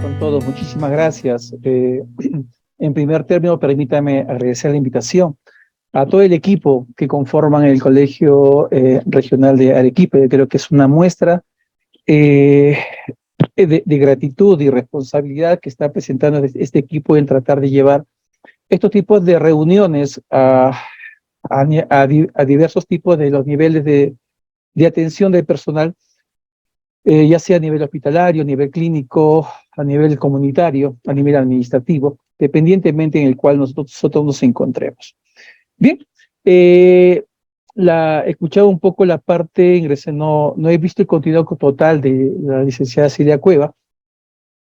Con todo, muchísimas gracias. En primer término, permítame agradecer la invitación a todo el equipo que conforman el Colegio Regional de Arequipa. Yo creo que es una muestra eh, de gratitud y responsabilidad que está presentando este equipo en tratar de llevar estos tipos de reuniones a diversos tipos de los niveles de atención del personal, ya sea a nivel hospitalario, a nivel clínico, a nivel comunitario, a nivel administrativo, dependientemente en el cual nosotros nos encontremos. Bien, he escuchado un poco la parte, ingresé, no he visto el contenido total de la licenciada Silvia Cueva,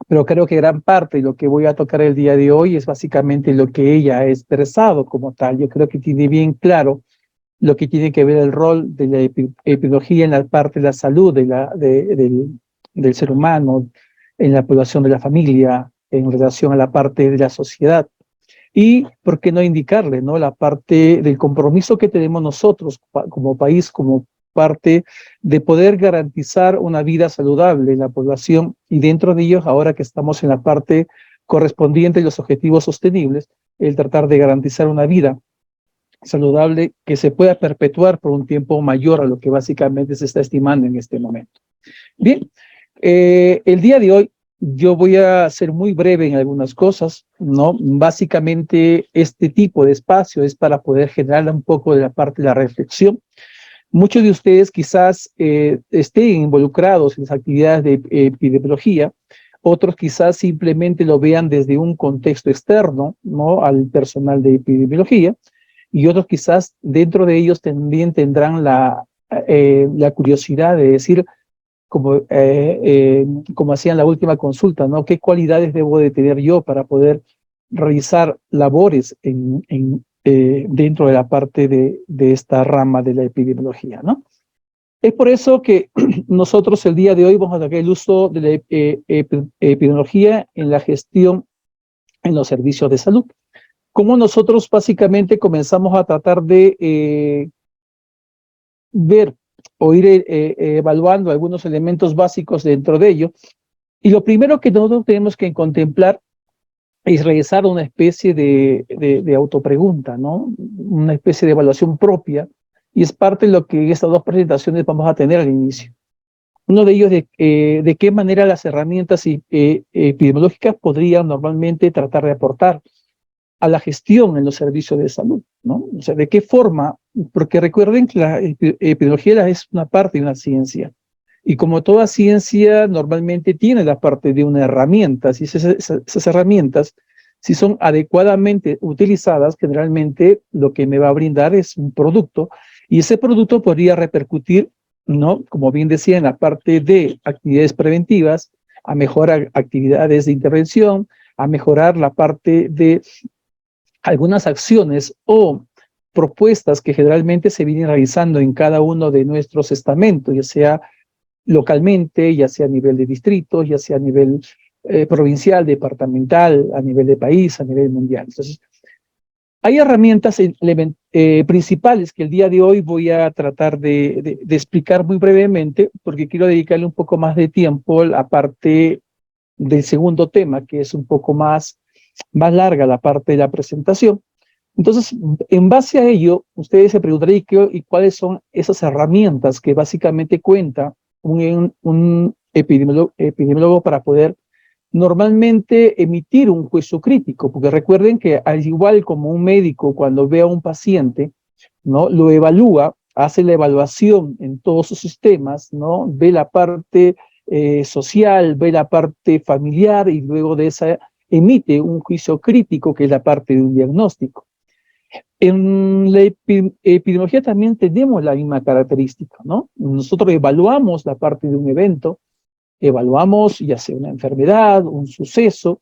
pero creo que gran parte de lo que voy a tocar el día de hoy es básicamente lo que ella ha expresado como tal. Yo creo que tiene bien claro lo que tiene que ver el rol de la epidemiología en la parte de la salud del ser humano, en la población de la familia, en relación a la parte de la sociedad. Y, ¿por qué no indicarle, ¿no? La parte del compromiso que tenemos nosotros como país, como parte de poder garantizar una vida saludable en la población y dentro de ellos, ahora que estamos en la parte correspondiente de los objetivos sostenibles, el tratar de garantizar una vida saludable que se pueda perpetuar por un tiempo mayor a lo que básicamente se está estimando en este momento. Bien, el día de hoy yo voy a ser muy breve en algunas cosas, ¿no? Básicamente este tipo de espacio es para poder generar un poco de la parte de la reflexión. Muchos de ustedes quizás estén involucrados en las actividades de epidemiología, otros quizás simplemente lo vean desde un contexto externo, ¿no? Al personal de epidemiología, y otros quizás dentro de ellos también tendrán la curiosidad de decir, como hacían la última consulta, ¿no? ¿Qué cualidades debo de tener yo para poder realizar labores dentro de la parte de esta rama de la epidemiología, ¿no? Es por eso que nosotros el día de hoy vamos a tocar el uso de la epidemiología en la gestión en los servicios de salud. Cómo nosotros básicamente comenzamos a tratar de ver o ir evaluando algunos elementos básicos dentro de ello. Y lo primero que nosotros tenemos que contemplar es realizar una especie de autopregunta, ¿no? Una especie de evaluación propia, y es parte de lo que en estas dos presentaciones vamos a tener al inicio. Uno de ellos de qué manera las herramientas epidemiológicas podrían normalmente tratar de aportar a la gestión en los servicios de salud, ¿no? O sea, ¿de qué forma? Porque recuerden que la epidemiología es una parte de una ciencia. Y como toda ciencia, normalmente tiene la parte de una herramienta. Si esas herramientas, si son adecuadamente utilizadas, generalmente lo que me va a brindar es un producto. Y ese producto podría repercutir, ¿no? Como bien decía, en la parte de actividades preventivas, a mejorar actividades de intervención, a mejorar la parte de algunas acciones o propuestas que generalmente se vienen realizando en cada uno de nuestros estamentos, ya sea localmente, ya sea a nivel de distrito, ya sea a nivel provincial, departamental, a nivel de país, a nivel mundial. Entonces, hay herramientas principales que el día de hoy voy a tratar de explicar muy brevemente, porque quiero dedicarle un poco más de tiempo a la parte del segundo tema, que es un poco más larga la parte de la presentación. Entonces, en base a ello, ustedes se preguntarán ¿y cuáles son esas herramientas que básicamente cuenta un epidemiólogo para poder normalmente emitir un juicio crítico? Porque recuerden que al igual como un médico cuando ve a un paciente, ¿no? Lo evalúa, hace la evaluación en todos sus sistemas, ¿no? Ve la parte social, ve la parte familiar y luego de esa emite un juicio crítico que es la parte de un diagnóstico. En la epidemiología también tenemos la misma característica, ¿no? Nosotros evaluamos la parte de un evento, evaluamos ya sea una enfermedad, un suceso,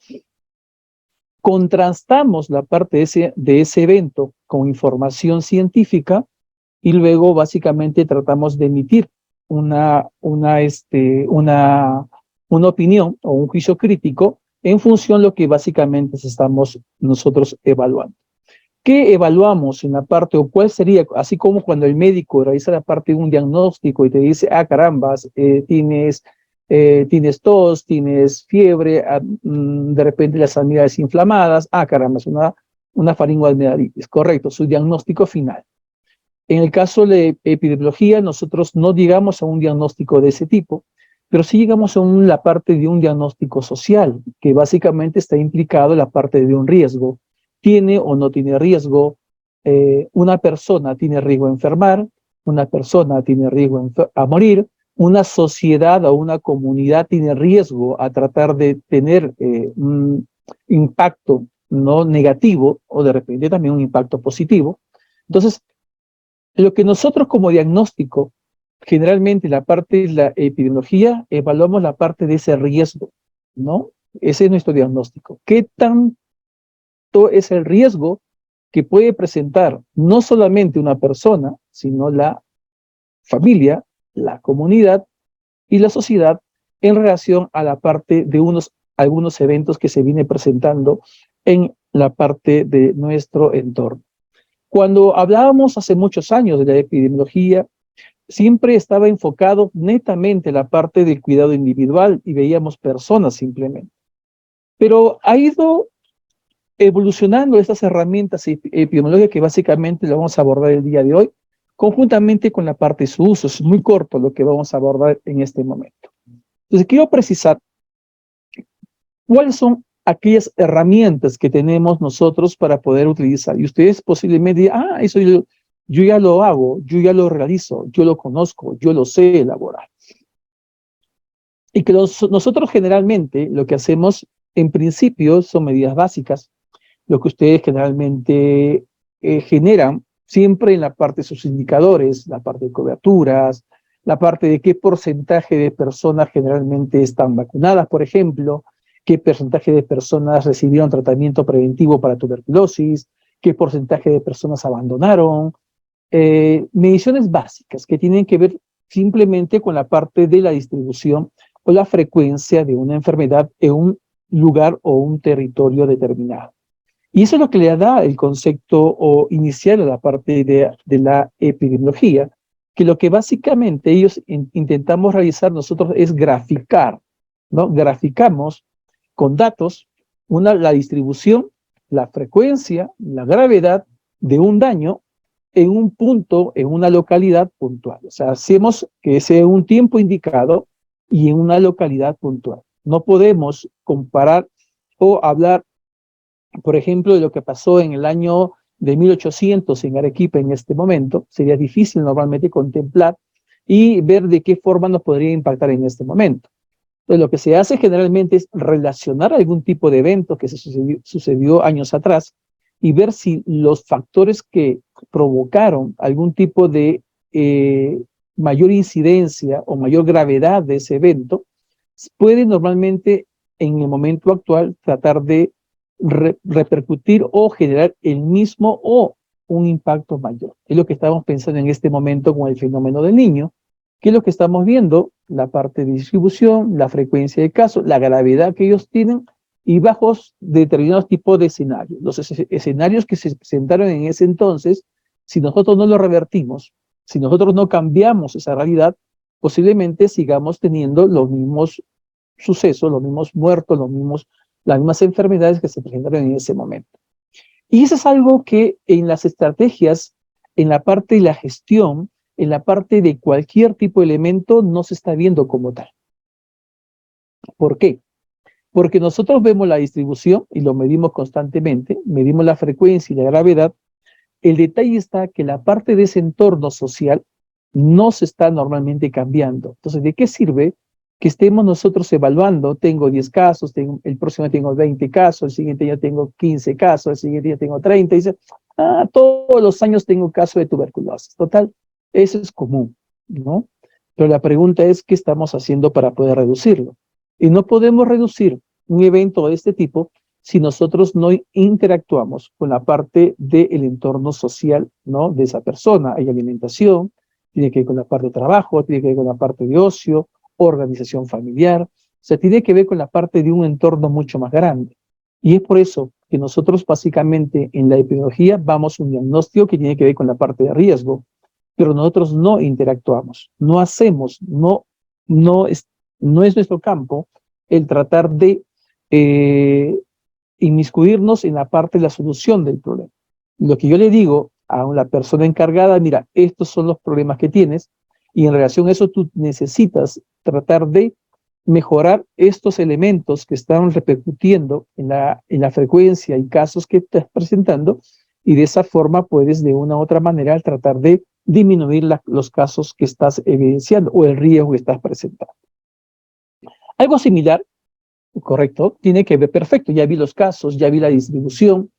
contrastamos la parte de ese evento con información científica y luego básicamente tratamos de emitir una opinión o un juicio crítico en función de lo que básicamente estamos nosotros evaluando. ¿Qué evaluamos en la parte o cuál sería, así como cuando el médico realiza la parte de un diagnóstico y te dice, ah, carambas, tienes tienes tos, tienes fiebre, de repente las sanidades inflamadas, caramba, es una faringoadenoiditis, correcto, su diagnóstico final. En el caso de epidemiología, nosotros no llegamos a un diagnóstico de ese tipo, pero sí llegamos a la parte de un diagnóstico social, que básicamente está implicado en la parte de un riesgo. ¿Tiene o no tiene riesgo? Una persona tiene riesgo a enfermar, una persona tiene riesgo a morir, una sociedad o una comunidad tiene riesgo a tratar de tener un impacto no negativo o de repente también un impacto positivo. Entonces, lo que nosotros como diagnóstico, generalmente la parte de la epidemiología, evaluamos la parte de ese riesgo, ¿no? Ese es nuestro diagnóstico. ¿Qué tanto es el riesgo que puede presentar no solamente una persona, sino la familia, la comunidad y la sociedad en relación a la parte de algunos eventos que se viene presentando en la parte de nuestro entorno? Cuando hablábamos hace muchos años de la epidemiología, siempre estaba enfocado netamente en la parte del cuidado individual y veíamos personas simplemente. Pero ha ido evolucionando estas herramientas epidemiológicas que básicamente lo vamos a abordar el día de hoy, conjuntamente con la parte de su uso. Es muy corto lo que vamos a abordar en este momento. Entonces, quiero precisar cuáles son aquellas herramientas que tenemos nosotros para poder utilizar. Y ustedes posiblemente digan, eso yo ya lo hago, yo ya lo realizo, yo lo conozco, yo lo sé elaborar. Y que nosotros generalmente lo que hacemos en principio son medidas básicas, lo que ustedes generalmente generan siempre en la parte de sus indicadores, la parte de coberturas, la parte de qué porcentaje de personas generalmente están vacunadas, por ejemplo, qué porcentaje de personas recibieron tratamiento preventivo para tuberculosis, qué porcentaje de personas abandonaron, mediciones básicas que tienen que ver simplemente con la parte de la distribución o la frecuencia de una enfermedad en un lugar o un territorio determinado. Y eso es lo que le da el concepto o inicial a la parte de la epidemiología, que lo que básicamente ellos intentamos realizar nosotros es graficar, ¿no? Graficamos con datos la distribución, la frecuencia, la gravedad de un daño en un punto, en una localidad puntual. O sea, hacemos que sea un tiempo indicado y en una localidad puntual. No podemos comparar o hablar, por ejemplo, de lo que pasó en el año de 1800 en Arequipa en este momento. Sería difícil normalmente contemplar y ver de qué forma nos podría impactar en este momento. Entonces, lo que se hace generalmente es relacionar algún tipo de evento que sucedió años atrás y ver si los factores que provocaron algún tipo de mayor incidencia o mayor gravedad de ese evento pueden normalmente en el momento actual tratar de repercutir o generar el mismo o un impacto mayor. Es lo que estamos pensando en este momento con el fenómeno del Niño. ¿Qué es lo que estamos viendo? La parte de distribución, la frecuencia de casos, la gravedad que ellos tienen y bajo determinados tipos de escenarios. Los escenarios que se presentaron en ese entonces, si nosotros no los revertimos, si nosotros no cambiamos esa realidad, posiblemente sigamos teniendo los mismos sucesos, los mismos muertos, las mismas enfermedades que se presentaron en ese momento. Y eso es algo que en las estrategias, en la parte de la gestión, en la parte de cualquier tipo de elemento, no se está viendo como tal. ¿Por qué? Porque nosotros vemos la distribución y lo medimos constantemente, medimos la frecuencia y la gravedad. El detalle está que la parte de ese entorno social no se está normalmente cambiando. Entonces, ¿de qué sirve que estemos nosotros evaluando? Tengo 10 casos, el próximo tengo 20 casos, el siguiente ya tengo 15 casos, el siguiente ya tengo 30, y dice, todos los años tengo un caso de tuberculosis. Total, eso es común, ¿no? Pero la pregunta es, ¿qué estamos haciendo para poder reducirlo? Y no podemos reducir un evento de este tipo si nosotros no interactuamos con la parte del entorno social, ¿no? De esa persona. Hay alimentación, tiene que ver con la parte de trabajo, tiene que ver con la parte de ocio, organización familiar, o sea, tiene que ver con la parte de un entorno mucho más grande. Y es por eso que nosotros básicamente en la epidemiología vamos a un diagnóstico que tiene que ver con la parte de riesgo, pero nosotros no interactuamos, no hacemos, no no es nuestro campo el tratar de inmiscuirnos en la parte de la solución del problema. Lo que yo le digo a la persona encargada, mira, estos son los problemas que tienes, y en relación a eso tú necesitas tratar de mejorar estos elementos que están repercutiendo en la frecuencia y casos que estás presentando, y de esa forma puedes de una u otra manera tratar de disminuir los casos que estás evidenciando o el riesgo que estás presentando. Algo similar, correcto, tiene que ver, perfecto, ya vi los casos, ya vi la distribución,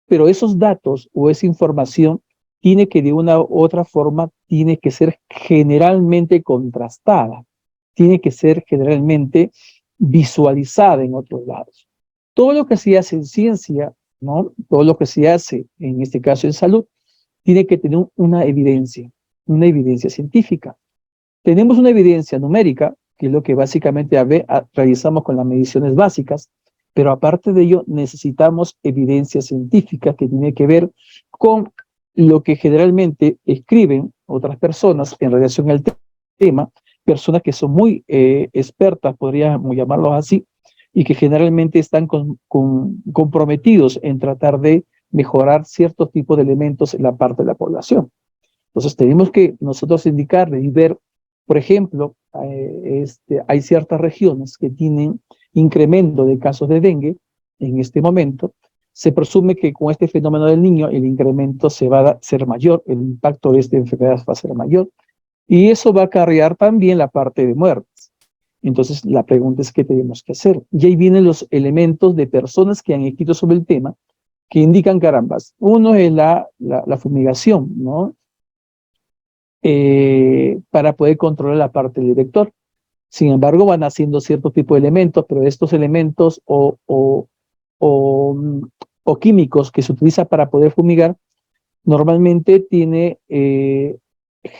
pero esos datos o esa información tiene que de una u otra forma, tiene que ser generalmente contrastada, tiene que ser generalmente visualizada en otros lados. Todo lo que se hace en ciencia, ¿no? Todo lo que se hace, en este caso en salud, tiene que tener una evidencia científica. Tenemos una evidencia numérica, que es lo que básicamente realizamos con las mediciones básicas, pero aparte de ello necesitamos evidencia científica que tiene que ver con lo que generalmente escriben otras personas en relación al tema, personas que son muy expertas, podríamos llamarlos así, y que generalmente están comprometidos en tratar de mejorar ciertos tipos de elementos en la parte de la población. Entonces tenemos que nosotros indicarle y ver, por ejemplo, hay ciertas regiones que tienen incremento de casos de dengue en este momento. Se presume que con este fenómeno del niño el incremento se va a ser mayor, el impacto de esta enfermedad va a ser mayor, y eso va a acarrear también la parte de muertes. Entonces la pregunta es, ¿qué tenemos que hacer? Y ahí vienen los elementos de personas que han escrito sobre el tema, que indican carambas. Uno es la fumigación, ¿no? Para poder controlar la parte del vector. Sin embargo, van haciendo cierto tipo de elementos, pero estos elementos o químicos que se utilizan para poder fumigar, normalmente tiene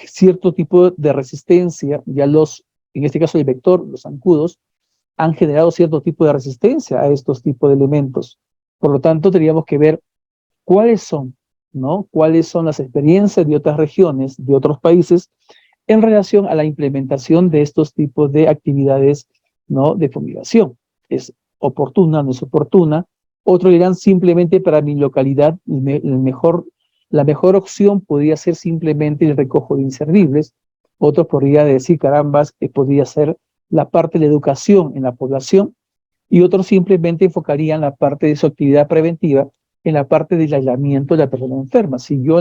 cierto tipo de resistencia. Ya en este caso el vector, los zancudos, han generado cierto tipo de resistencia a estos tipos de elementos. Por lo tanto, tendríamos que ver cuáles son, ¿no? Cuáles son las experiencias de otras regiones, de otros países, en relación a la implementación de estos tipos de actividades, ¿no? De fumigación. ¿Es oportuna, no es oportuna? Otros dirán simplemente para mi localidad, la mejor opción podría ser simplemente el recojo de inservibles. Otros podría decir, carambas, que podría ser la parte de la educación en la población, y otros simplemente enfocarían la parte de su actividad preventiva en la parte del aislamiento de la persona enferma. Si yo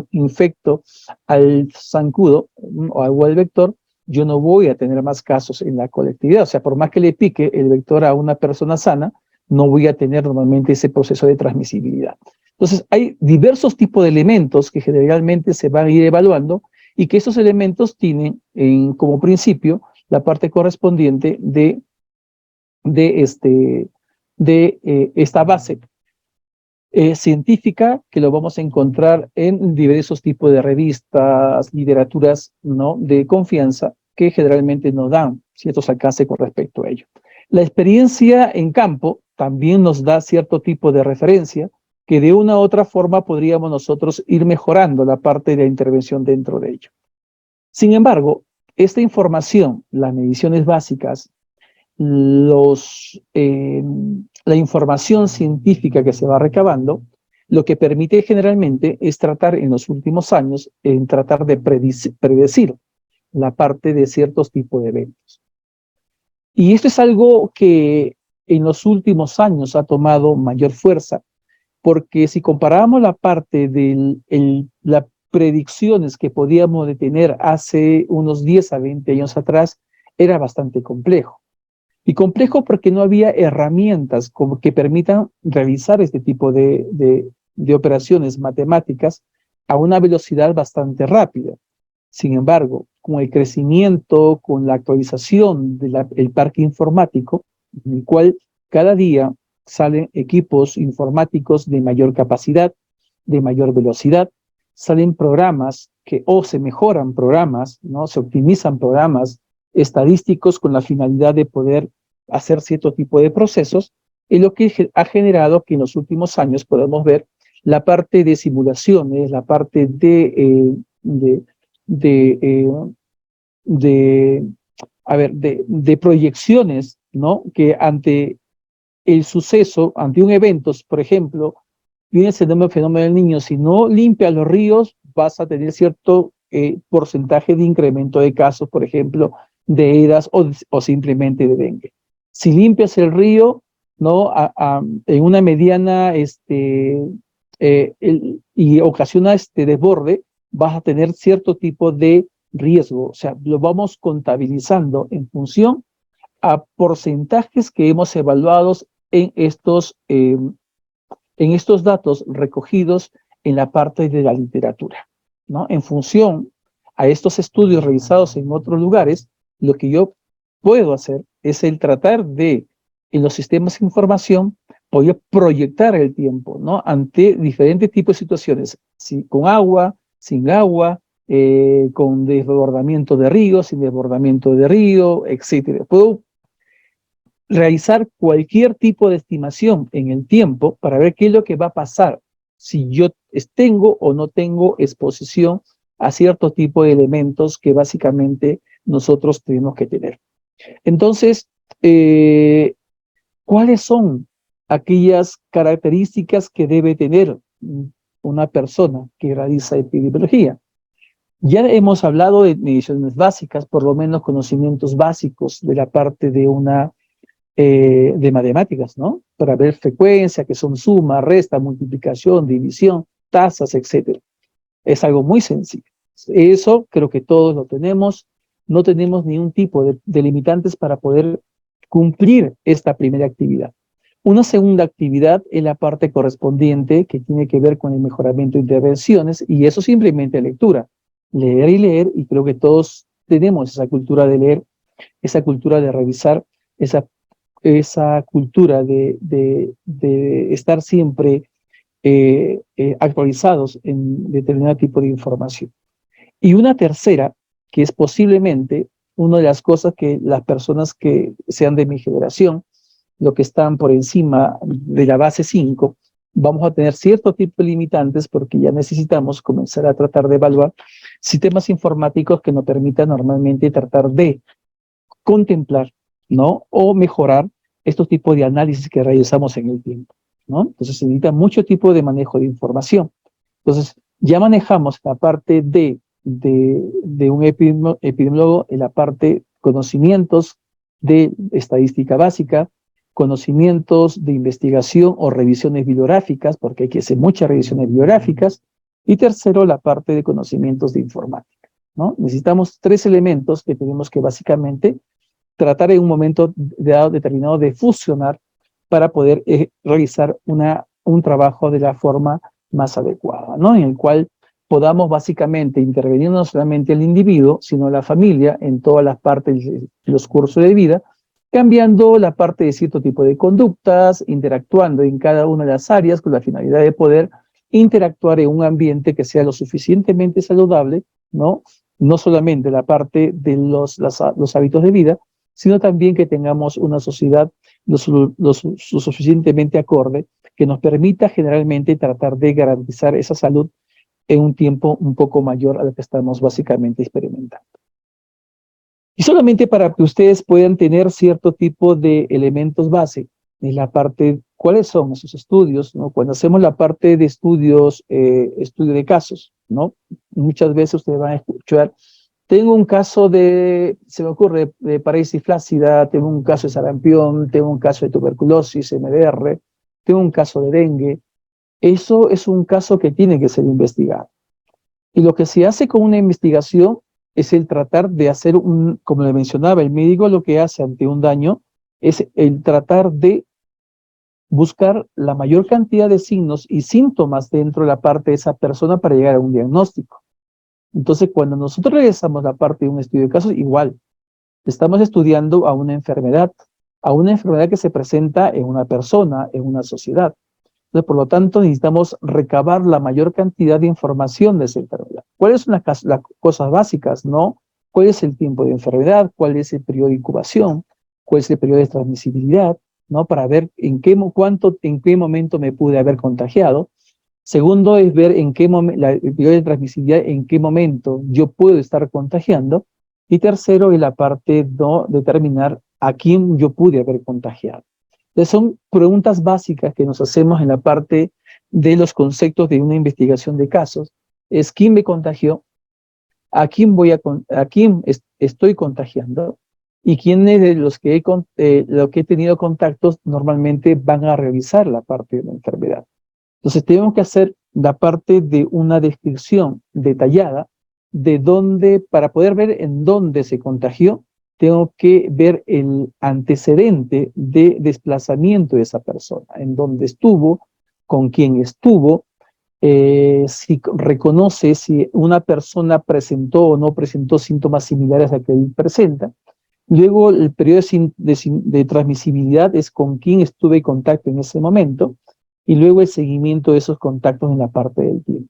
infecto al zancudo o al vector, yo no voy a tener más casos en la colectividad. O sea, por más que le pique el vector a una persona sana, no voy a tener normalmente ese proceso de transmisibilidad. Entonces, hay diversos tipos de elementos que generalmente se van a ir evaluando, y que esos elementos tienen como principio la parte correspondiente de esta base científica, que lo vamos a encontrar en diversos tipos de revistas, literaturas, ¿no? De confianza, que generalmente nos dan ciertos alcances con respecto a ello. La experiencia en campo también nos da cierto tipo de referencia, que de una u otra forma podríamos nosotros ir mejorando la parte de la intervención dentro de ello. Sin embargo, esta información, las mediciones básicas, la información científica que se va recabando, lo que permite generalmente es tratar en los últimos años, en tratar de predecir la parte de ciertos tipos de eventos. Y esto es algo que en los últimos años ha tomado mayor fuerza, porque si comparamos la parte de las predicciones que podíamos tener hace unos 10 a 20 años atrás, era bastante complejo. Y complejo porque no había herramientas que permitan realizar este tipo de operaciones matemáticas a una velocidad bastante rápida. Sin embargo, con el crecimiento, con la actualización del parque informático, en el cual cada día salen equipos informáticos de mayor capacidad, de mayor velocidad, salen programas o se mejoran programas, ¿no? Se optimizan programas estadísticos con la finalidad de poder hacer cierto tipo de procesos, y lo que ha generado que en los últimos años podemos ver la parte de simulaciones, la parte de de proyecciones, ¿no? Que ante el suceso, ante un evento, por ejemplo, viene ese fenómeno del niño, si no limpias los ríos, vas a tener cierto porcentaje de incremento de casos, por ejemplo, de EDAS o simplemente de dengue. Si limpias el río, ¿no? En una mediana y ocasiona este desborde, vas a tener cierto tipo de riesgo. O sea, lo vamos contabilizando en función a porcentajes que hemos evaluado en estos datos recogidos en la parte de la literatura, ¿no? En función a estos estudios realizados en otros lugares, lo que yo puedo hacer es el tratar de, en los sistemas de información, poder proyectar el tiempo, ¿no? Ante diferentes tipos de situaciones, si, con agua, sin agua, con desbordamiento de río, sin desbordamiento de río, etcétera. Puedo realizar cualquier tipo de estimación en el tiempo para ver qué es lo que va a pasar si yo tengo o no tengo exposición a cierto tipo de elementos que básicamente nosotros tenemos que tener. Entonces, ¿cuáles son aquellas características que debe tener una persona que realiza epidemiología? Ya hemos hablado de mediciones básicas, por lo menos conocimientos básicos de la parte de matemáticas, ¿no? Para ver frecuencia, que son suma, resta, multiplicación, división, tasas, etcétera. Es algo muy sencillo. Eso creo que todos lo tenemos. No tenemos ningún tipo de limitantes para poder cumplir esta primera actividad. Una segunda actividad es la parte correspondiente que tiene que ver con el mejoramiento de intervenciones, y eso simplemente lectura. Leer y leer, y creo que todos tenemos esa cultura de leer, esa cultura de revisar, esa cultura de estar siempre actualizados en determinado tipo de información. Y una tercera, que es posiblemente una de las cosas que las personas que sean de mi generación, lo que están por encima de la base 5, vamos a tener cierto tipo de limitantes porque ya necesitamos comenzar a tratar de evaluar sistemas informáticos que nos permitan normalmente tratar de contemplar, ¿no? O mejorar estos tipos de análisis que realizamos en el tiempo, ¿no? Entonces se necesita mucho tipo de manejo de información. Entonces ya manejamos la parte de un epidemiólogo en la parte conocimientos de estadística básica, conocimientos de investigación o revisiones bibliográficas, porque hay que hacer muchas revisiones bibliográficas, y tercero, la parte de conocimientos de informática, ¿no? Necesitamos tres elementos que tenemos que básicamente tratar en un momento determinado de fusionar para poder realizar un trabajo de la forma más adecuada, ¿no? En el cual podamos básicamente intervenir no solamente el individuo, sino la familia en todas las partes de los cursos de vida, cambiando la parte de cierto tipo de conductas, interactuando en cada una de las áreas con la finalidad de poder interactuar en un ambiente que sea lo suficientemente saludable, ¿no? No solamente la parte de los hábitos de vida, sino también que tengamos una sociedad lo suficientemente acorde que nos permita generalmente tratar de garantizar esa salud en un tiempo un poco mayor a lo que estamos básicamente experimentando. Y solamente para que ustedes puedan tener cierto tipo de elementos base en la parte, ¿cuáles son esos estudios? ¿No? Cuando hacemos la parte de estudios, estudio de casos, ¿no? Muchas veces ustedes van a escuchar, tengo un caso se me ocurre, de parálisis flácida, tengo un caso de sarampión, tengo un caso de tuberculosis, MDR, tengo un caso de dengue. Eso es un caso que tiene que ser investigado. Y lo que se hace con una investigación es el tratar de hacer como le mencionaba, el médico lo que hace ante un daño es el tratar de buscar la mayor cantidad de signos y síntomas dentro de la parte de esa persona para llegar a un diagnóstico. Entonces, cuando nosotros realizamos la parte de un estudio de casos, igual, estamos estudiando a una enfermedad que se presenta en una persona, en una sociedad. Entonces, por lo tanto, necesitamos recabar la mayor cantidad de información de esa enfermedad. ¿Cuáles son las cosas básicas, no? ¿Cuál es el tiempo de enfermedad? ¿Cuál es el periodo de incubación? ¿Cuál es el periodo de transmisibilidad? ¿No? Para ver en qué momento me pude haber contagiado. Segundo es ver el periodo de transmisibilidad, en qué momento yo puedo estar contagiando. Y tercero es la parte de determinar a quién yo pude haber contagiado. Entonces son preguntas básicas que nos hacemos en la parte de los conceptos de una investigación de casos. Es quién me contagió, a quién estoy contagiando y quiénes de los que he tenido contactos normalmente van a realizar la parte de la enfermedad. Entonces tenemos que hacer la parte de una descripción detallada de dónde, para poder ver en dónde se contagió, tengo que ver el antecedente de desplazamiento de esa persona, en dónde estuvo, con quién estuvo, si reconoce si una persona presentó o no presentó síntomas similares a que él presenta. Luego el periodo de transmisibilidad es con quién estuve en contacto en ese momento, y luego el seguimiento de esos contactos en la parte del tiempo.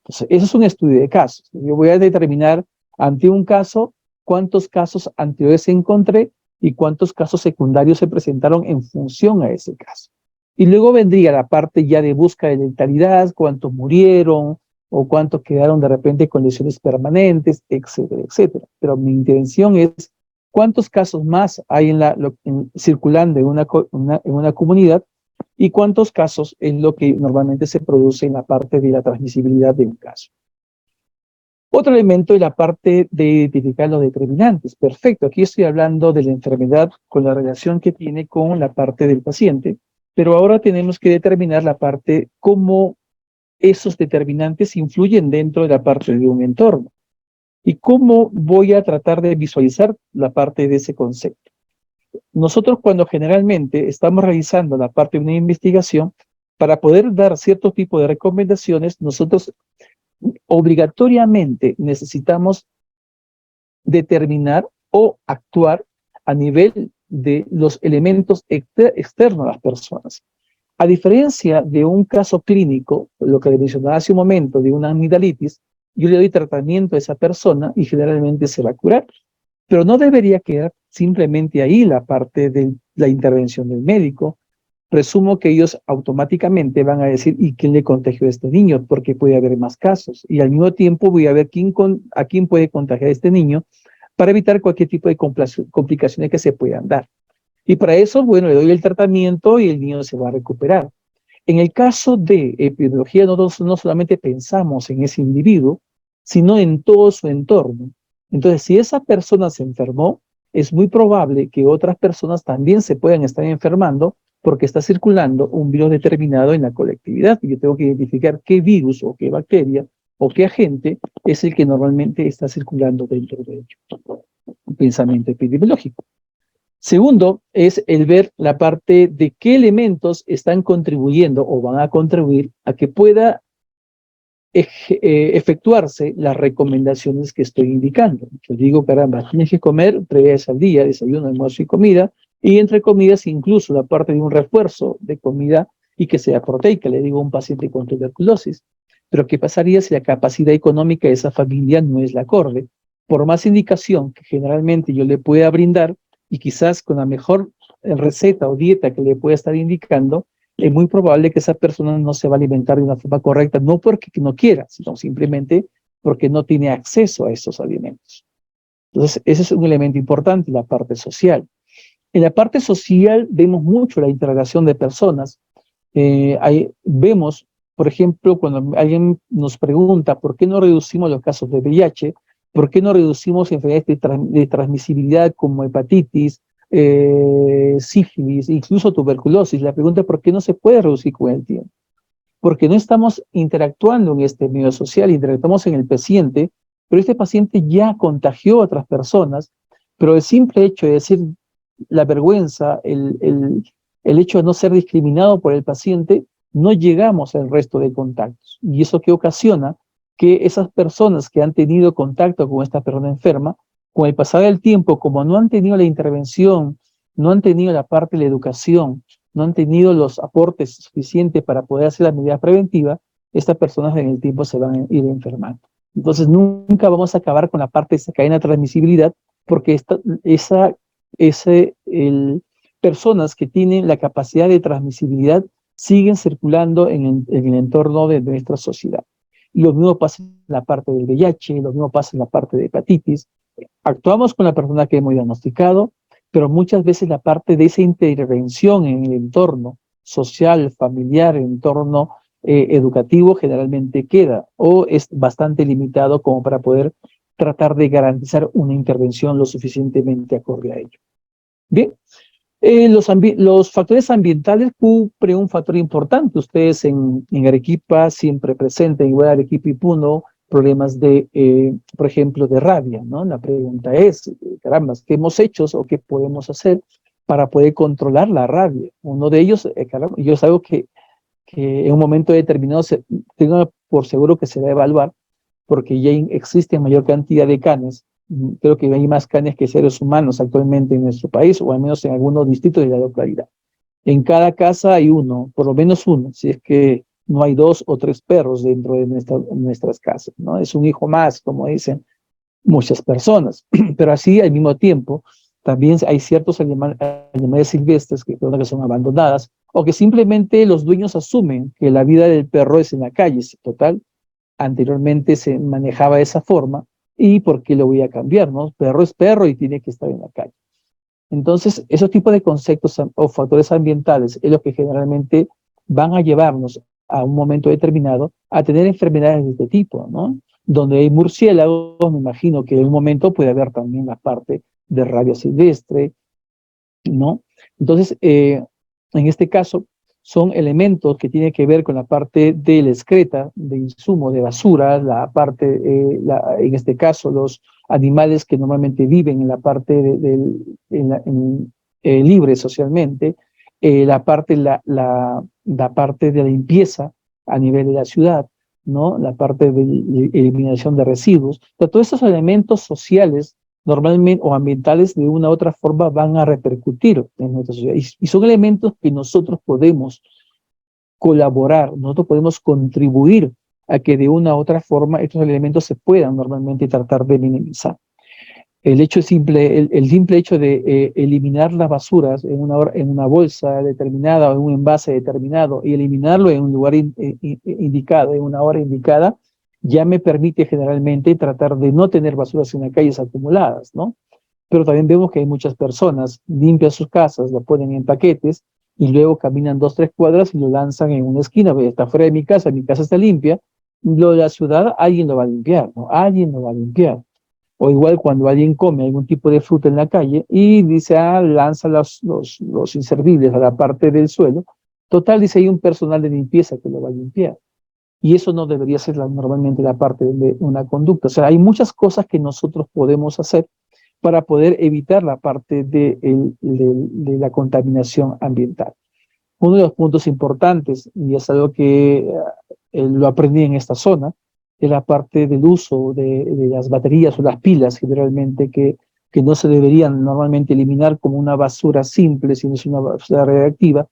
Entonces, eso es un estudio de casos. Yo voy a determinar ante un caso cuántos casos anteriores encontré y cuántos casos secundarios se presentaron en función a ese caso. Y luego vendría la parte ya de búsqueda de letalidad, cuántos murieron o cuántos quedaron de repente con lesiones permanentes, etcétera, etcétera. Pero mi intención es cuántos casos más hay circulando en una comunidad y cuántos casos es lo que normalmente se produce en la parte de la transmisibilidad de un caso. Otro elemento es la parte de identificar los determinantes. Perfecto, aquí estoy hablando de la enfermedad con la relación que tiene con la parte del paciente, pero ahora tenemos que determinar la parte cómo esos determinantes influyen dentro de la parte de un entorno y cómo voy a tratar de visualizar la parte de ese concepto. Nosotros cuando generalmente estamos realizando la parte de una investigación, para poder dar cierto tipo de recomendaciones, nosotros obligatoriamente necesitamos determinar o actuar a nivel de los elementos externos a las personas. A diferencia de un caso clínico, lo que le mencionaba hace un momento, de una amigdalitis, yo le doy tratamiento a esa persona y generalmente se va a curar. Pero no debería quedar simplemente ahí la parte de la intervención del médico. Presumo que ellos automáticamente van a decir, ¿y quién le contagió a este niño? Porque puede haber más casos. Y al mismo tiempo voy a ver a quién puede contagiar a este niño para evitar cualquier tipo de complicaciones que se puedan dar. Y para eso, bueno, le doy el tratamiento y el niño se va a recuperar. En el caso de epidemiología, nosotros no solamente pensamos en ese individuo, sino en todo su entorno. Entonces, si esa persona se enfermó, es muy probable que otras personas también se puedan estar enfermando porque está circulando un virus determinado en la colectividad. Y yo tengo que identificar qué virus o qué bacteria o qué agente es el que normalmente está circulando dentro de ello. Un pensamiento epidemiológico. Segundo, es el ver la parte de qué elementos están contribuyendo o van a contribuir a que pueda efectuarse las recomendaciones que estoy indicando. Yo digo, caramba, tienes que comer 3 veces al día, desayuno, almuerzo y comida, y entre comidas incluso la parte de un refuerzo de comida y que sea proteica, le digo a un paciente con tuberculosis. Pero ¿qué pasaría si la capacidad económica de esa familia no es la acorde? Por más indicación que generalmente yo le pueda brindar, y quizás con la mejor receta o dieta que le pueda estar indicando, es muy probable que esa persona no se va a alimentar de una forma correcta, no porque no quiera, sino simplemente porque no tiene acceso a esos alimentos. Entonces, ese es un elemento importante, la parte social. En la parte social vemos mucho la interacción de personas. Vemos, por ejemplo, cuando alguien nos pregunta por qué no reducimos los casos de VIH, por qué no reducimos enfermedades de transmisibilidad como hepatitis, sífilis, incluso tuberculosis. La pregunta es por qué no se puede reducir con el tiempo. Porque no estamos interactuando en este medio social, interactuamos en el paciente, pero este paciente ya contagió a otras personas, pero el simple hecho de decir la vergüenza, el hecho de no ser discriminado por el paciente, no llegamos al resto de contactos. Y eso que ocasiona que esas personas que han tenido contacto con esta persona enferma, con el pasar del tiempo, como no han tenido la intervención, no han tenido la parte de la educación, no han tenido los aportes suficientes para poder hacer la medida preventiva, estas personas en el tiempo se van a ir enfermando. Entonces nunca vamos a acabar con la parte de esa cadena de transmisibilidad, porque personas que tienen la capacidad de transmisibilidad siguen circulando en el entorno de nuestra sociedad. Y lo mismo pasa en la parte del VIH, lo mismo pasa en la parte de hepatitis. Actuamos con la persona que hemos diagnosticado, pero muchas veces la parte de esa intervención en el entorno social, familiar, el entorno educativo generalmente queda o es bastante limitado como para poder tratar de garantizar una intervención lo suficientemente acorde a ello. Bien, los factores ambientales cumplen un factor importante. Ustedes en Arequipa siempre presenten, igual Arequipa y Puno, problemas de, por ejemplo, de rabia, ¿no? La pregunta es, caramba, ¿qué hemos hecho o qué podemos hacer para poder controlar la rabia? Uno de ellos, caramba, yo es algo que en un momento determinado tengo por seguro que se va a evaluar, porque ya existe mayor cantidad de canes. Creo que hay más canes que seres humanos actualmente en nuestro país, o al menos en algunos distritos de la localidad. En cada casa hay uno, por lo menos uno, si es que no hay 2 o 3 perros dentro de nuestras casas, ¿no? Es un hijo más, como dicen muchas personas. Pero así, al mismo tiempo, también hay ciertos animales silvestres que son abandonadas, o que simplemente los dueños asumen que la vida del perro es en la calle. Total, anteriormente se manejaba de esa forma, y ¿por qué lo voy a cambiar, no? Perro es perro y tiene que estar en la calle. Entonces, esos tipos de conceptos o factores ambientales es lo que generalmente van a llevarnos a un momento determinado a tener enfermedades de este tipo, ¿no? Donde hay murciélagos, me imagino que en un momento puede haber también la parte de rabia silvestre, ¿no? Entonces, en este caso, son elementos que tienen que ver con la parte de la excreta, de insumo, de basura, la parte, en este caso, los animales que normalmente viven en la parte libre socialmente, la parte de la limpieza a nivel de la ciudad, ¿no? La parte de eliminación de residuos. Pero todos estos elementos sociales normalmente o ambientales de una u otra forma van a repercutir en nuestra sociedad. Y son elementos que nosotros podemos colaborar, nosotros podemos contribuir a que de una u otra forma estos elementos se puedan normalmente tratar de minimizar. El simple hecho de eliminar las basuras en una bolsa determinada o en un envase determinado y eliminarlo en un lugar indicado, en una hora indicada, ya me permite generalmente tratar de no tener basuras en las calles acumuladas, ¿no? Pero también vemos que hay muchas personas limpian sus casas, lo ponen en paquetes y luego caminan 2, 3 cuadras y lo lanzan en una esquina. Está fuera de mi casa está limpia. Lo de la ciudad, alguien lo va a limpiar, ¿no? Alguien lo va a limpiar. O igual cuando alguien come algún tipo de fruta en la calle y dice, lanza los inservibles a la parte del suelo. Total, dice, hay un personal de limpieza que lo va a limpiar. Y eso no debería ser normalmente la parte de una conducta. O sea, hay muchas cosas que nosotros podemos hacer para poder evitar la parte de la contaminación ambiental. Uno de los puntos importantes, y es algo que lo aprendí en esta zona, es la parte del uso de las baterías o las pilas, generalmente, que no se deberían normalmente eliminar como una basura simple, sino es una basura reactiva,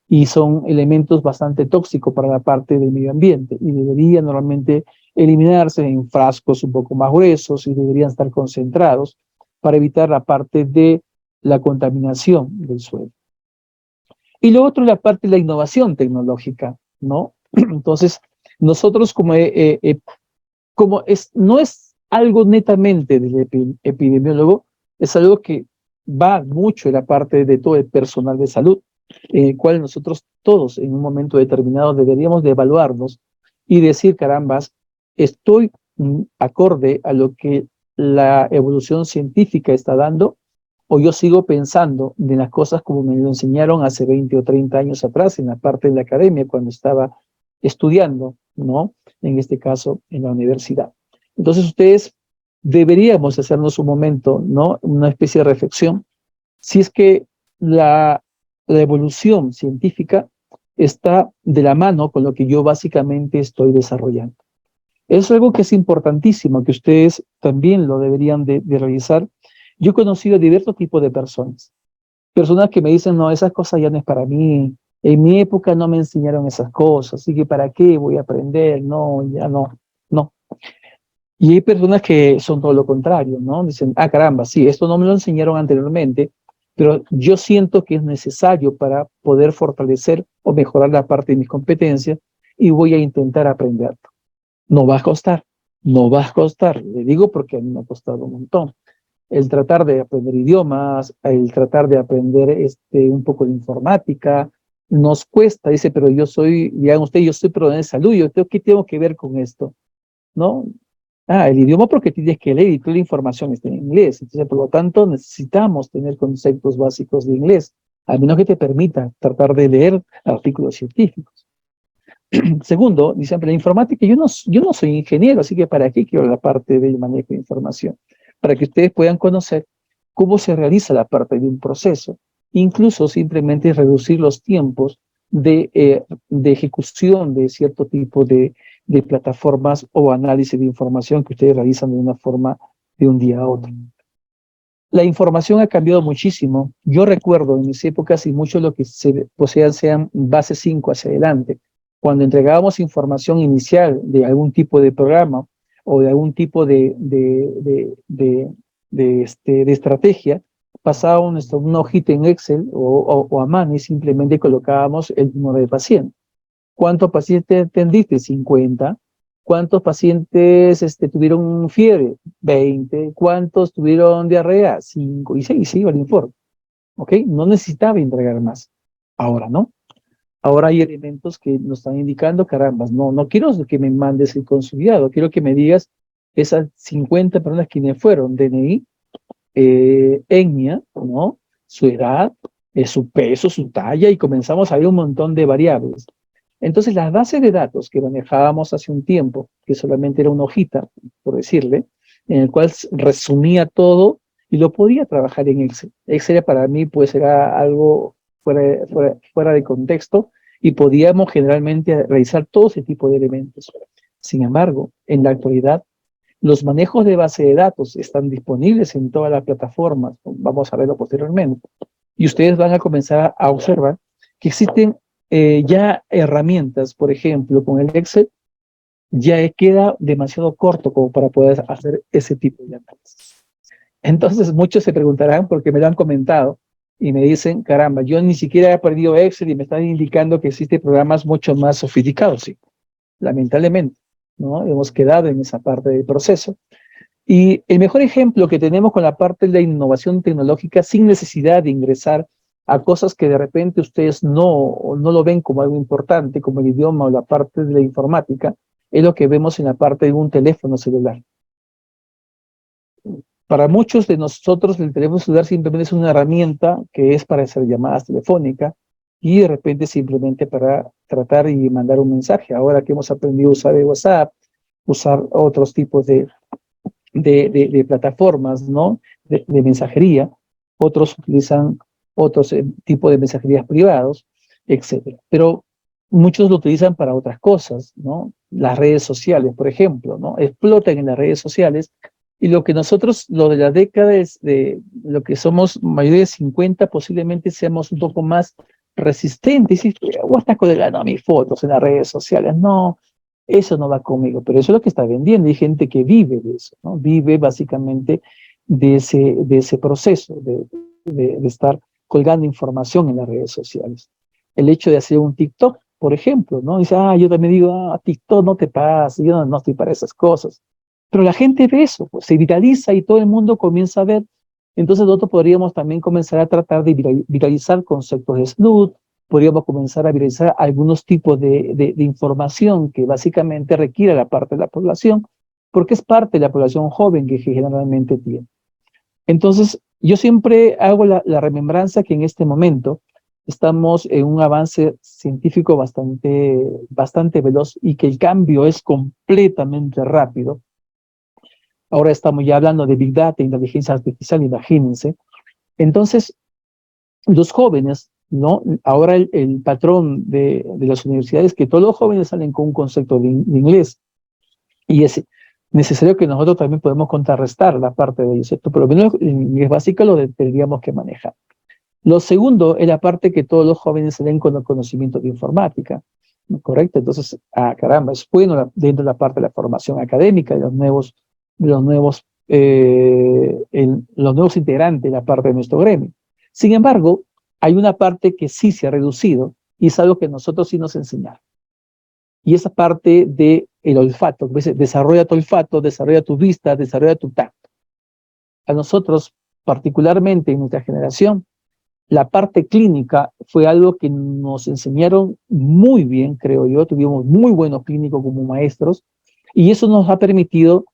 y son elementos bastante tóxicos para la parte del medio ambiente, y deberían normalmente eliminarse en frascos un poco más gruesos y deberían estar concentrados para evitar la parte de la contaminación del suelo. Y lo otro es la parte de la innovación tecnológica, ¿no? Entonces, nosotros no es algo netamente del epidemiólogo, es algo que va mucho en la parte de todo el personal de salud, en el cual nosotros todos en un momento determinado deberíamos de evaluarnos y decir, carambas, estoy acorde a lo que la evolución científica está dando, o yo sigo pensando de las cosas como me lo enseñaron hace 20 o 30 años atrás en la parte de la academia cuando estaba estudiando, ¿no? En este caso, en la universidad. Entonces, ustedes deberíamos hacernos un momento, ¿no? Una especie de reflexión, si es que la evolución científica está de la mano con lo que yo básicamente estoy desarrollando. Es algo que es importantísimo, que ustedes también lo deberían de revisar. Yo he conocido diversos tipos de personas. Personas que me dicen, no, esas cosas ya no es para mí. En mi época no me enseñaron esas cosas, así que ¿para qué voy a aprender? No, ya no, no. Y hay personas que son todo lo contrario, ¿no? Dicen, caramba, sí, esto no me lo enseñaron anteriormente, pero yo siento que es necesario para poder fortalecer o mejorar la parte de mis competencias y voy a intentar aprenderlo. No va a costar, no va a costar. Le digo porque a mí me ha costado un montón. el tratar de aprender idiomas, el tratar de aprender un poco de informática, nos cuesta, dice, pero yo soy, digan usted, yo soy profesional de salud, ¿qué tengo que ver con esto? ¿No? Ah, el idioma porque tienes que leer y toda la información está en inglés. Entonces, por lo tanto, necesitamos tener conceptos básicos de inglés, al menos que te permita tratar de leer artículos científicos. Segundo, dicen, pero la informática, yo no soy ingeniero, así que ¿para qué quiero la parte del manejo de información? Para que ustedes puedan conocer cómo se realiza la parte de un proceso, incluso simplemente reducir los tiempos de ejecución de cierto tipo de plataformas o análisis de información que ustedes realizan de una forma de un día a otro. La información ha cambiado muchísimo. Yo recuerdo en mis épocas y mucho lo que se posean sean base 5 hacia adelante. Cuando entregábamos información inicial de algún tipo de programa o de algún tipo de estrategia, pasábamos una hojita en Excel o a mano y simplemente colocábamos el número de paciente. ¿Cuántos pacientes atendiste? 50. ¿Cuántos pacientes tuvieron fiebre? 20. ¿Cuántos tuvieron diarrea? 5. Y se iba el informe. ¿Ok? No necesitaba entregar más. Ahora no. Ahora hay elementos que nos están indicando, carambas, no quiero que me mandes el consolidado, quiero que me digas esas 50 personas quienes fueron, DNI, etnia, ¿no? Su edad, su peso, su talla, y comenzamos a ver un montón de variables. Entonces, las bases de datos que manejábamos hace un tiempo, que solamente era una hojita, por decirle, en el cual resumía todo y lo podía trabajar en Excel. Excel para mí pues era algo fuera de contexto y podíamos generalmente realizar todo ese tipo de elementos. Sin embargo, en la actualidad, los manejos de base de datos están disponibles en todas las plataformas, vamos a verlo posteriormente, y ustedes van a comenzar a observar que existen ya herramientas, por ejemplo, con el Excel, ya queda demasiado corto como para poder hacer ese tipo de análisis. Entonces muchos se preguntarán, porque me lo han comentado, y me dicen, caramba, yo ni siquiera he aprendido Excel y me están indicando que existen programas mucho más sofisticados. Sí, lamentablemente, ¿no? Hemos quedado en esa parte del proceso. Y el mejor ejemplo que tenemos con la parte de la innovación tecnológica sin necesidad de ingresar a cosas que de repente ustedes no lo ven como algo importante, como el idioma o la parte de la informática, es lo que vemos en la parte de un teléfono celular. Para muchos de nosotros el teléfono celular simplemente es una herramienta que es para hacer llamadas telefónicas y de repente simplemente para tratar y mandar un mensaje. Ahora que hemos aprendido a usar el WhatsApp, usar otros tipos de plataformas, ¿no? De mensajería, otros utilizan otros tipos de mensajerías privados, etcétera. Pero muchos lo utilizan para otras cosas, ¿no? Las redes sociales, por ejemplo, ¿no? Explotan en las redes sociales y lo que nosotros, lo de la década es de lo que somos mayoría de 50, posiblemente seamos un poco más resistentes. Y o hasta colgando mis fotos en las redes sociales. No, eso no va conmigo, pero eso es lo que está vendiendo. Hay gente que vive de eso, ¿no? Vive básicamente de ese proceso de estar colgando información en las redes sociales. El hecho de hacer un TikTok, por ejemplo, ¿no? Dice, yo también digo, TikTok no te pasa, yo no estoy para esas cosas. Pero la gente ve eso, pues, se viraliza y todo el mundo comienza a ver. Entonces nosotros podríamos también comenzar a tratar de viralizar conceptos de SNUD, podríamos comenzar a viralizar algunos tipos de información que básicamente requiere la parte de la población, porque es parte de la población joven que generalmente tiene. Entonces, yo siempre hago la remembranza que en este momento estamos en un avance científico bastante veloz y que el cambio es completamente rápido. Ahora estamos ya hablando de Big Data, inteligencia artificial, imagínense. Entonces, los jóvenes, ¿no? Ahora el patrón de las universidades es que todos los jóvenes salen con un concepto de inglés y es necesario que nosotros también podemos contrarrestar la parte de ellos, ¿cierto? Pero menos en inglés básico lo tendríamos que manejar. Lo segundo es la parte que todos los jóvenes salen con el conocimiento de informática, ¿no? ¿Correcto? Entonces, caramba, es bueno dentro de la parte de la formación académica, de los nuevos integrantes de la parte de nuestro gremio. Sin embargo, hay una parte que sí se ha reducido y es algo que nosotros sí nos enseñaron. Y esa parte del olfato, desarrolla tu olfato, desarrolla tu vista, desarrolla tu tacto. a nosotros, particularmente en nuestra generación, la parte clínica fue algo que nos enseñaron muy bien, creo yo. Tuvimos muy buenos clínicos como maestros y eso nos ha permitido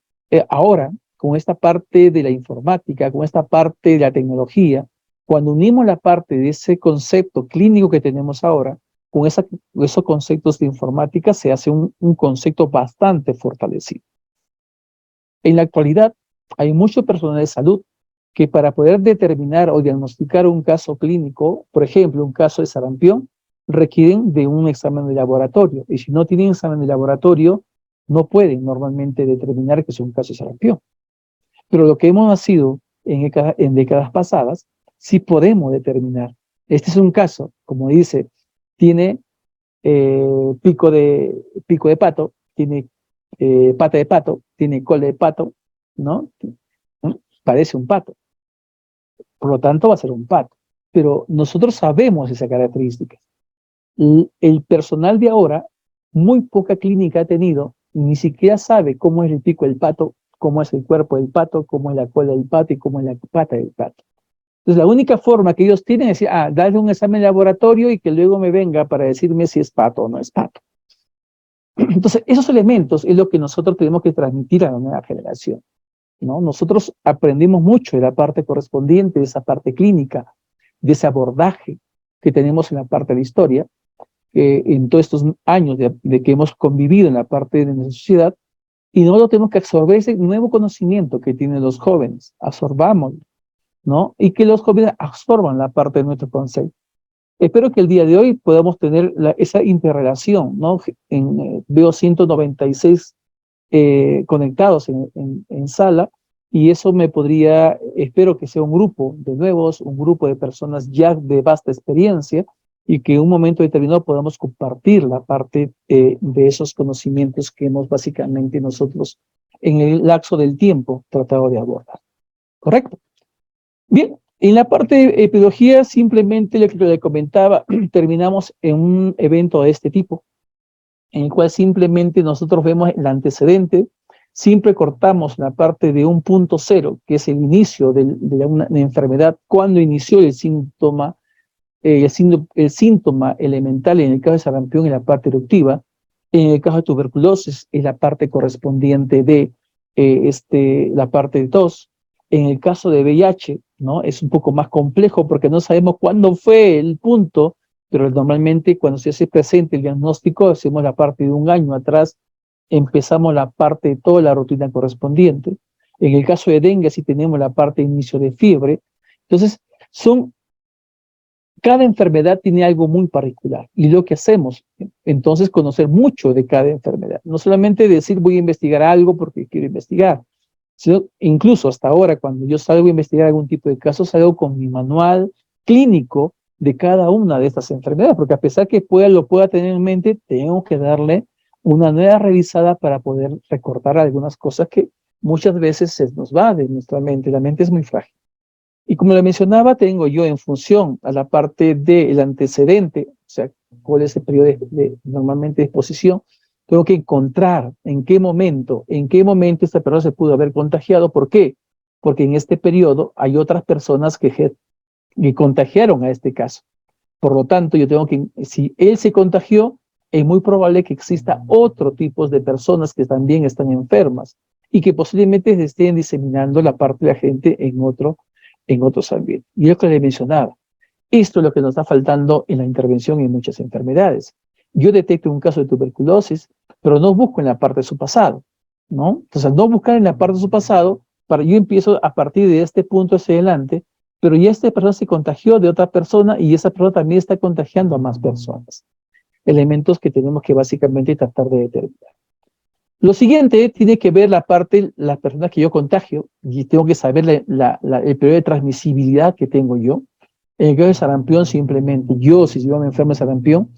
ahora, con esta parte de la informática, con esta parte de la tecnología, cuando unimos la parte de ese concepto clínico que tenemos ahora, con esos conceptos de informática se hace un concepto bastante fortalecido. En la actualidad hay mucho personal de salud que para poder determinar o diagnosticar un caso clínico, por ejemplo, un caso de sarampión, requieren de un examen de laboratorio. Y si no tienen examen de laboratorio, no pueden normalmente determinar que es un caso de sarampión. Pero lo que hemos nacido en décadas pasadas, sí podemos determinar. Este es un caso, como dice, tiene pico de pato, tiene pata de pato, tiene cola de pato, ¿no? Parece un pato. Por lo tanto, va a ser un pato. Pero nosotros sabemos esas características. El personal de ahora, muy poca clínica ha tenido, ni siquiera sabe cómo es el pico del pato, cómo es el cuerpo del pato, cómo es la cola del pato y cómo es la pata del pato. Entonces, la única forma que ellos tienen es decir, darle un examen de laboratorio y que luego me venga para decirme si es pato o no es pato. Entonces, esos elementos es lo que nosotros tenemos que transmitir a la nueva generación, ¿no? Nosotros aprendimos mucho de la parte correspondiente, de esa parte clínica, de ese abordaje que tenemos en la parte de la historia, en todos estos años de que hemos convivido en la parte de nuestra sociedad, y nosotros tenemos que absorber ese nuevo conocimiento que tienen los jóvenes, absorbamos, ¿no? Y que los jóvenes absorban la parte de nuestro concepto. Espero que el día de hoy podamos tener esa interrelación, ¿no? Veo 196 conectados en sala, y eso me podría, espero que sea un grupo de nuevos, un grupo de personas ya de vasta experiencia, y que en un momento determinado podamos compartir la parte de esos conocimientos que hemos básicamente nosotros en el lapso del tiempo tratado de abordar. ¿Correcto? Bien, en la parte de epidemiología, simplemente lo que le comentaba, terminamos en un evento de este tipo, en el cual simplemente nosotros vemos el antecedente, siempre cortamos la parte de un punto cero, que es el inicio de una enfermedad, cuando inició el síntoma, el síntoma elemental en el caso de sarampión en la parte eruptiva, en el caso de tuberculosis es la parte correspondiente de la parte de tos, en el caso de VIH, ¿no? Es un poco más complejo porque no sabemos cuándo fue el punto, pero normalmente cuando se hace presente el diagnóstico, hacemos la parte de un año atrás, empezamos la parte de toda la rutina correspondiente. En el caso de dengue, sí tenemos la parte de inicio de fiebre. Entonces, cada enfermedad tiene algo muy particular, y lo que hacemos, entonces, conocer mucho de cada enfermedad. No solamente decir voy a investigar algo porque quiero investigar, sino incluso hasta ahora, cuando yo salgo a investigar algún tipo de caso, salgo con mi manual clínico de cada una de estas enfermedades, porque a pesar que lo pueda tener en mente, tengo que darle una nueva revisada para poder recordar algunas cosas que muchas veces se nos va de nuestra mente. La mente es muy frágil. Y como le mencionaba, tengo yo en función a la parte del antecedente, o sea, cuál es el periodo normalmente de exposición, tengo que encontrar en qué momento esta persona se pudo haber contagiado. ¿Por qué? Porque en este periodo hay otras personas que contagiaron a este caso. Por lo tanto, yo tengo que, si él se contagió, es muy probable que exista otro tipo de personas que también están enfermas y que posiblemente se estén diseminando la parte de la gente en otros ambientes. Y es lo que le mencionaba. Esto es lo que nos está faltando en la intervención en muchas enfermedades. Yo detecto un caso de tuberculosis, pero no busco en la parte de su pasado, ¿no? Entonces, al no buscar en la parte de su pasado, yo empiezo a partir de este punto hacia adelante, pero ya esta persona se contagió de otra persona y esa persona también está contagiando a más personas. Elementos que tenemos que básicamente tratar de determinar. Lo siguiente tiene que ver la parte, las personas que yo contagio, y tengo que saber el periodo de transmisibilidad que tengo yo. En el caso de sarampión, simplemente si yo me enfermo de sarampión,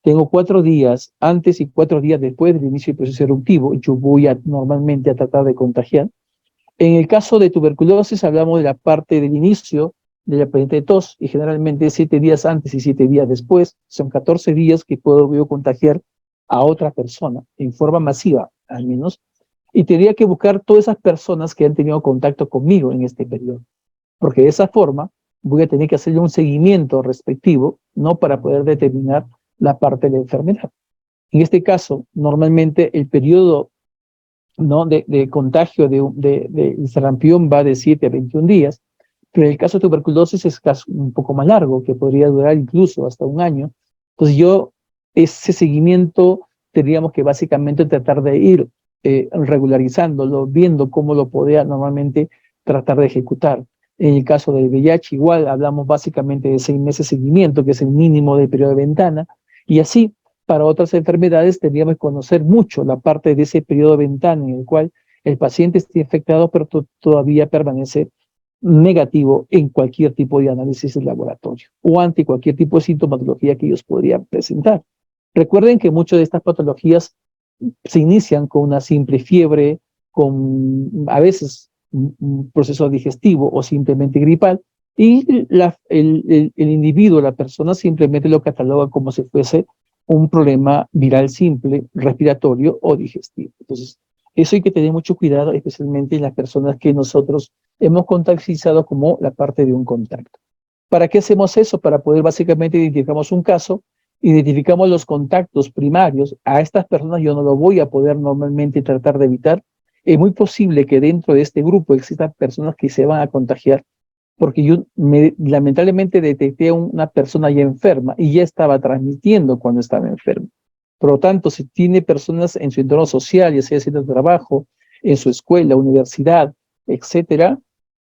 tengo 4 días antes y 4 días después del inicio del proceso eruptivo, yo voy normalmente a tratar de contagiar. En el caso de tuberculosis, hablamos de la parte del inicio de la presente de tos, y generalmente 7 días antes y 7 días después, son 14 días que puedo yo contagiar a otra persona, en forma masiva, al menos. y tendría que buscar todas esas personas que han tenido contacto conmigo en este periodo, porque de esa forma voy a tener que hacerle un seguimiento respectivo, ¿no? Para poder determinar la parte de la enfermedad. En este caso, normalmente el periodo, ¿no? de contagio de sarampión va de 7 a 21 días, pero en el caso de tuberculosis es un poco más largo, que podría durar incluso hasta un año. Entonces ese seguimiento tendríamos que básicamente tratar de ir regularizándolo, viendo cómo lo podría normalmente tratar de ejecutar. En el caso del VIH igual hablamos básicamente de 6 meses de seguimiento, que es el mínimo del periodo de ventana, y así para otras enfermedades tendríamos que conocer mucho la parte de ese periodo de ventana en el cual el paciente está infectado pero todavía permanece negativo en cualquier tipo de análisis de laboratorio o ante cualquier tipo de sintomatología que ellos podrían presentar. Recuerden que muchas de estas patologías se inician con una simple fiebre, con a veces un proceso digestivo o simplemente gripal, y el individuo, la persona simplemente lo cataloga como si fuese un problema viral simple, respiratorio o digestivo. Entonces, eso hay que tener mucho cuidado, especialmente en las personas que nosotros hemos contactizado como la parte de un contacto. ¿Para qué hacemos eso? Para poder básicamente identificamos un caso, identificamos los contactos primarios. A estas personas yo no lo voy a poder normalmente tratar de evitar. Es muy posible que dentro de este grupo existan personas que se van a contagiar, porque yo lamentablemente detecté a una persona ya enferma y ya estaba transmitiendo cuando estaba enfermo. Por lo tanto, si tiene personas en su entorno social, ya sea haciendo trabajo, en su escuela, universidad, etcétera,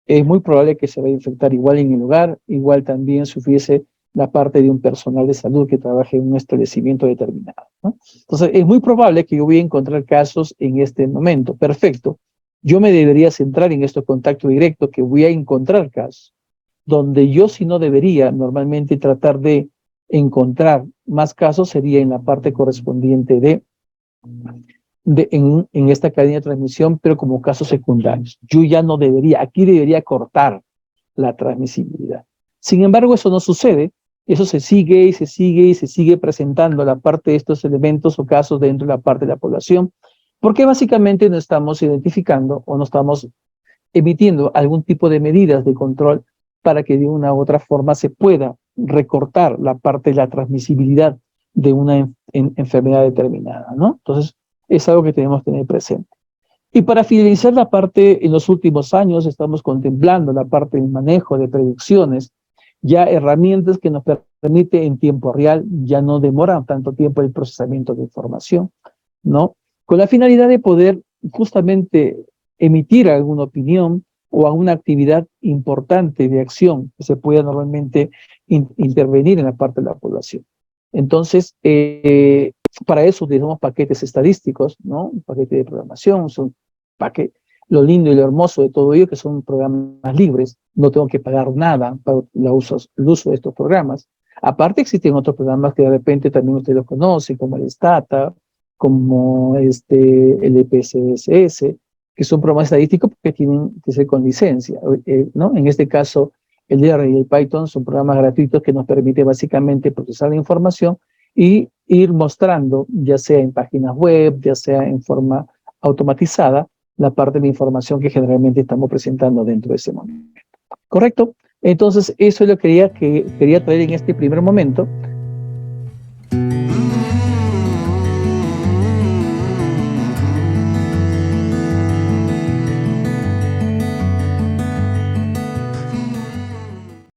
es muy probable que se vaya a infectar igual en el hogar, igual también si hubiese la parte de un personal de salud que trabaje en un establecimiento determinado, ¿no? Entonces, es muy probable que yo voy a encontrar casos en este momento. Perfecto. Yo me debería centrar en estos contactos directos que voy a encontrar casos. Donde yo si no debería normalmente tratar de encontrar más casos sería en la parte correspondiente en esta cadena de transmisión, pero como casos secundarios. Yo ya no debería, aquí debería cortar la transmisibilidad. Sin embargo, eso no sucede. Eso se sigue y se sigue y se sigue presentando la parte de estos elementos o casos dentro de la parte de la población, porque básicamente no estamos identificando o no estamos emitiendo algún tipo de medidas de control para que de una u otra forma se pueda recortar la parte de la transmisibilidad de una enfermedad determinada, ¿no? Entonces, es algo que tenemos que tener presente. Y para finalizar la parte, en los últimos años estamos contemplando la parte del manejo de predicciones, ya herramientas que nos permiten en tiempo real, ya no demoran tanto tiempo el procesamiento de información, ¿no? Con la finalidad de poder justamente emitir alguna opinión o alguna actividad importante de acción que se pueda normalmente intervenir en la parte de la población. Entonces, para eso utilizamos paquetes estadísticos, ¿no? Un paquete de programación, son lo lindo y lo hermoso de todo ello, que son programas libres, no tengo que pagar nada para el uso de estos programas. Aparte existen otros programas que de repente también ustedes los conocen, como el Stata, como el EPSS, que son programas estadísticos que tienen que ser con licencia, ¿no? En este caso, el R y el Python son programas gratuitos que nos permiten básicamente procesar la información y ir mostrando, ya sea en páginas web, ya sea en forma automatizada, la parte de la información que generalmente estamos presentando dentro de ese momento. ¿Correcto? Entonces, eso es lo que quería traer en este primer momento